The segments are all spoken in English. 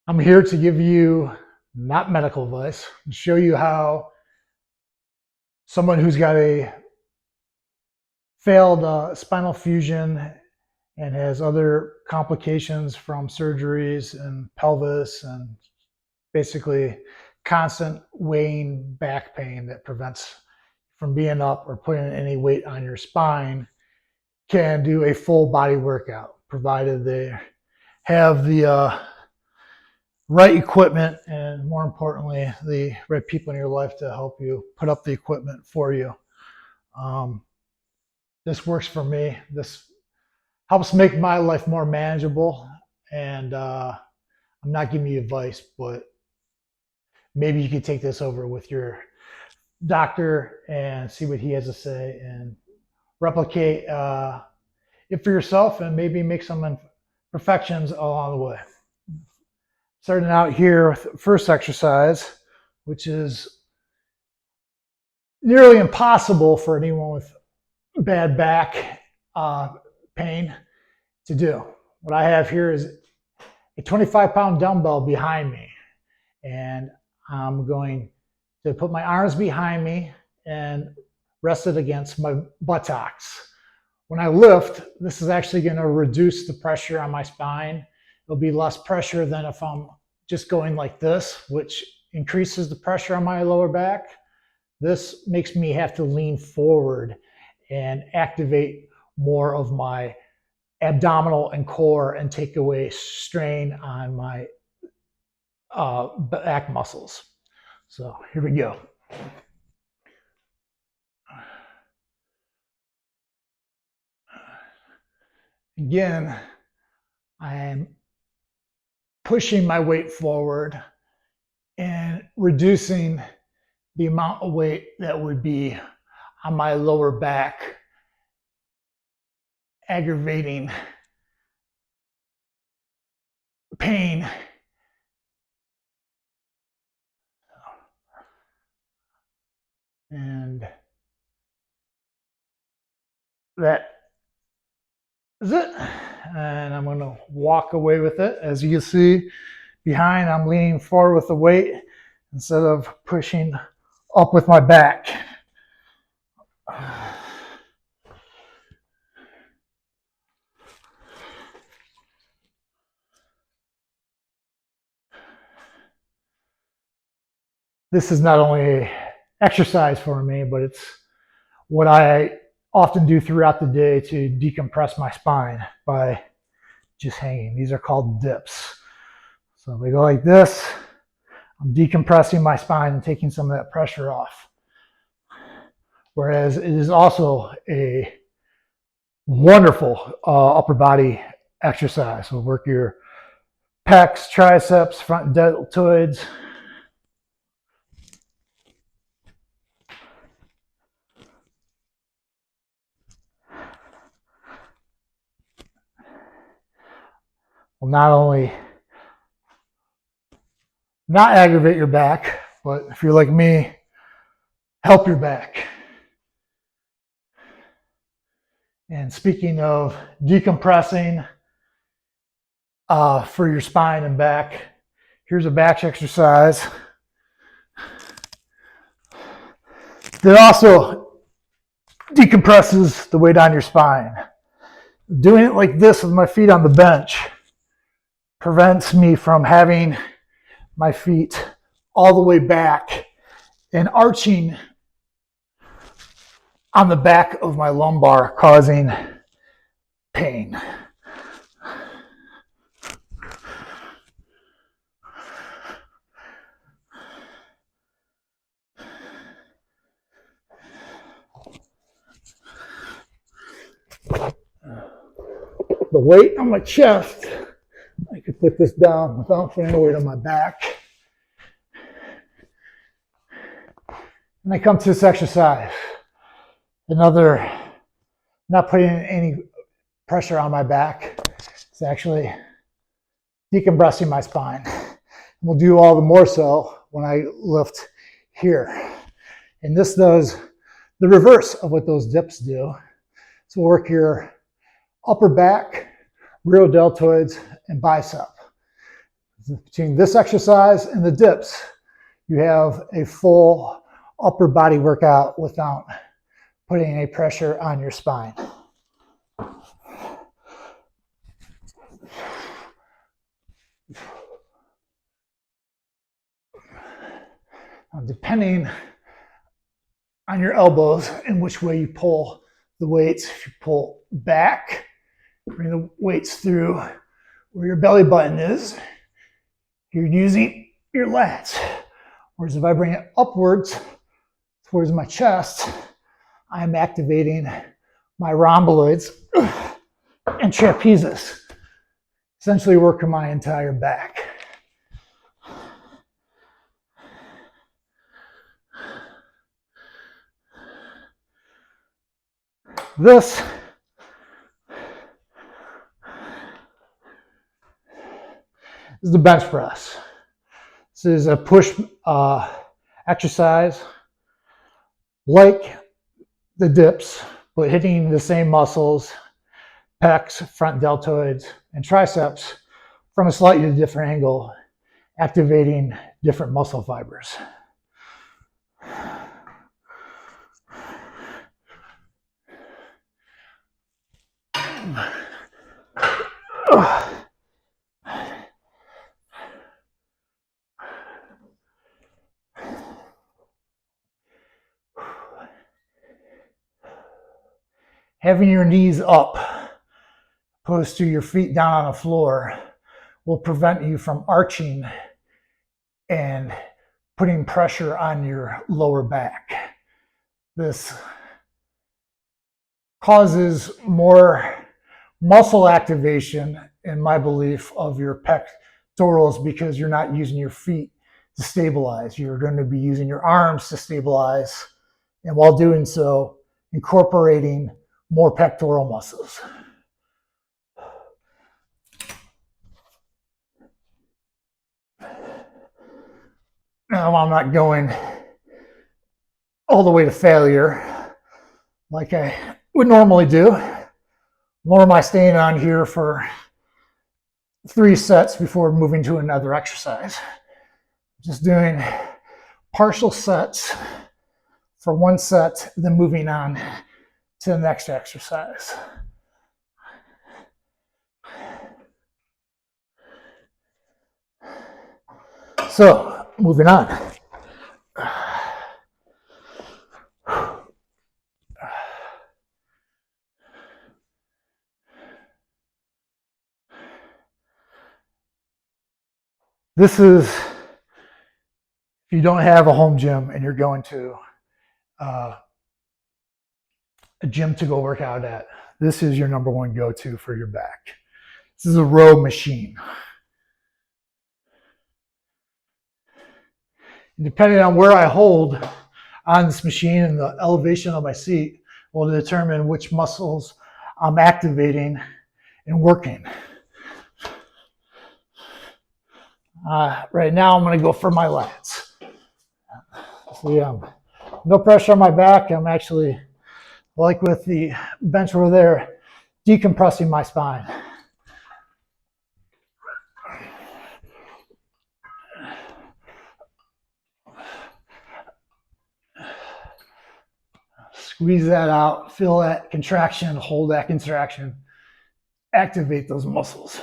I'm here to give you not medical advice, and show you how someone who's got a failed spinal fusion and has other complications from surgeries and pelvis and basically constant weighing back pain that prevents from being up or putting any weight on your spine can do a full body workout, provided they have the right equipment and, more importantly, the right people in your life to help you put up the equipment for you. Um, this works for me. This helps make my life more manageable. And I'm not giving you advice, but maybe you could take this over with your doctor and see what he has to say and replicate it for yourself and maybe make some imperfections along the way. Starting out here with the first exercise, which is nearly impossible for anyone with bad back pain to do. What I have here is a 25-pound dumbbell behind me, and I'm going to put my arms behind me and rest it against my buttocks. When I lift, this is actually going to reduce the pressure on my spine. It'll be less pressure than if I'm just going like this, which increases the pressure on my lower back. This makes me have to lean forward and activate more of my abdominal and core and take away strain on my back muscles. So here we go. Again, I am pushing my weight forward and reducing the amount of weight that would be on my lower back, aggravating pain. And that is it. And I'm going to walk away with it. As you can see behind, I'm leaning forward with the weight instead of pushing up with my back. This is not only exercise for me, but it's what I often do throughout the day to decompress my spine by just hanging. These are called dips. So if we go like this, I'm decompressing my spine and taking some of that pressure off. Whereas it is also a wonderful upper body exercise. So work your pecs, triceps, front deltoids. Will not only not aggravate your back, but if you're like me, help your back. And speaking of decompressing for your spine and back, here's a back exercise that also decompresses the weight on your spine. Doing it like this with my feet on the bench prevents me from having my feet all the way back and arching on the back of my lumbar, causing pain. The weight on my chest, I could put this down without putting the weight on my back. And I come to this exercise. Another, not putting any pressure on my back. It's actually decompressing my spine. And we'll do all the more so when I lift here. And this does the reverse of what those dips do. So we'll work your upper back, rear deltoids, and bicep. Between this exercise and the dips, you have a full upper body workout without putting any pressure on your spine. Now, depending on your elbows and which way you pull the weights, if you pull back, bring the weights through where your belly button is, you're using your lats. Whereas if I bring it upwards towards my chest, I'm activating my rhomboids and trapezius, essentially working my entire back. This is the bench press. This is a push exercise like the dips, but hitting the same muscles, pecs, front deltoids, and triceps from a slightly different angle, activating different muscle fibers. Having your knees up, opposed to your feet down on the floor, will prevent you from arching and putting pressure on your lower back. This causes more muscle activation, in my belief, of your pectorals because you're not using your feet to stabilize. You're going to be using your arms to stabilize, and while doing so, incorporating more pectoral muscles. Now I'm not going all the way to failure like I would normally do, nor am I staying on here for 3 sets before moving to another exercise. Just doing partial sets for 1 set, then moving on to the next exercise. So, moving on. This is, if you don't have a home gym and you're going to a gym to go work out at, this is your number 1 go-to for your back. This is a row machine. And depending on where I hold on this machine and the elevation of my seat will determine which muscles I'm activating and working. Right now I'm going to go for my lats. See, no pressure on my back. I'm actually, like with the bench over there, decompressing my spine. Squeeze that out, feel that contraction, hold that contraction, activate those muscles.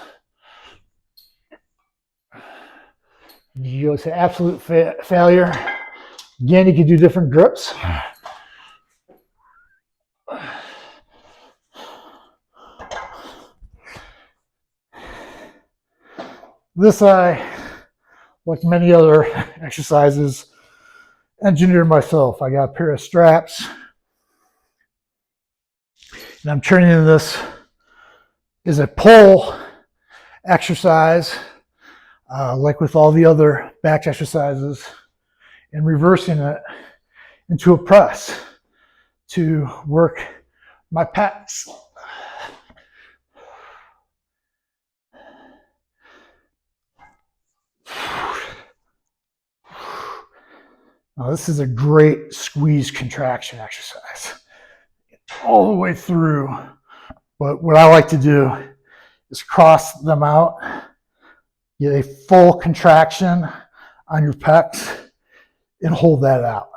You go to absolute failure. Again, you can do different grips. This I, like many other exercises, engineered myself. I got a pair of straps, and I'm turning this as a pull exercise, like with all the other back exercises, and reversing it into a press to work my pecs. Now this is a great squeeze contraction exercise, all the way through. But what I like to do is cross them out, Get a full contraction on your pecs and hold that out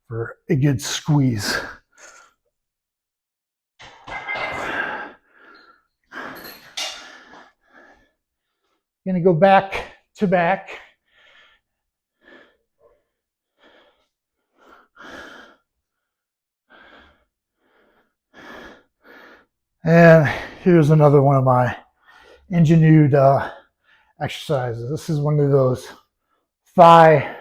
for a good squeeze. Going to go back to back. And here's another one of my ingenued exercises. This is one of those thigh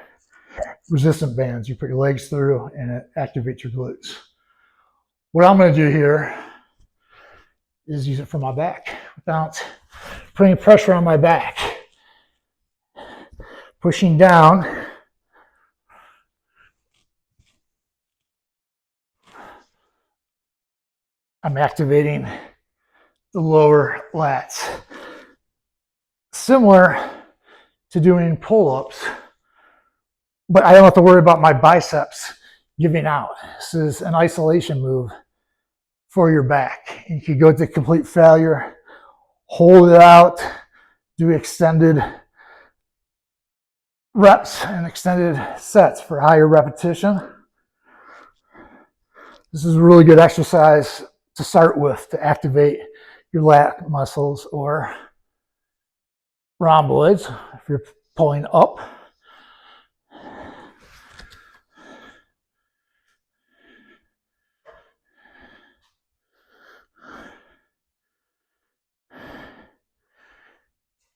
resistant bands. You put your legs through and it activates your glutes. What I'm going to do here is use it for my back without putting pressure on my back. Pushing down. I'm activating the lower lats. Similar to doing pull-ups, but I don't have to worry about my biceps giving out. This is an isolation move for your back. You could go to complete failure, hold it out, do extended reps and extended sets for higher repetition. This is a really good exercise to start with to activate your lat muscles or rhomboids if you're pulling up.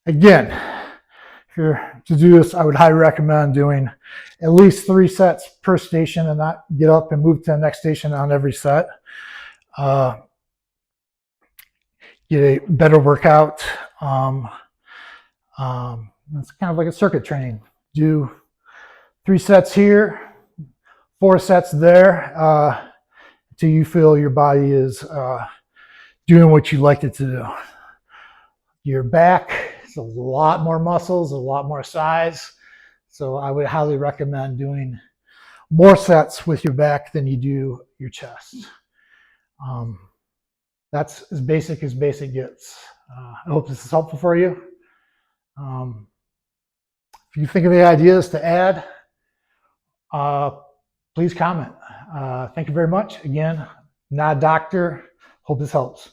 Again, if you're to do this, I would highly recommend doing at least 3 sets per station and not get up and move to the next station on every set. Get a better workout. It's kind of like a circuit training. Do 3 sets here, 4 sets there, until you feel your body is doing what you like it to do. Your back is a lot more muscles, a lot more size. So I would highly recommend doing more sets with your back than you do your chest. That's as basic gets. I hope this is helpful for you. If you think of any ideas to add, please comment. Thank you very much. Again, not a doctor. Hope this helps.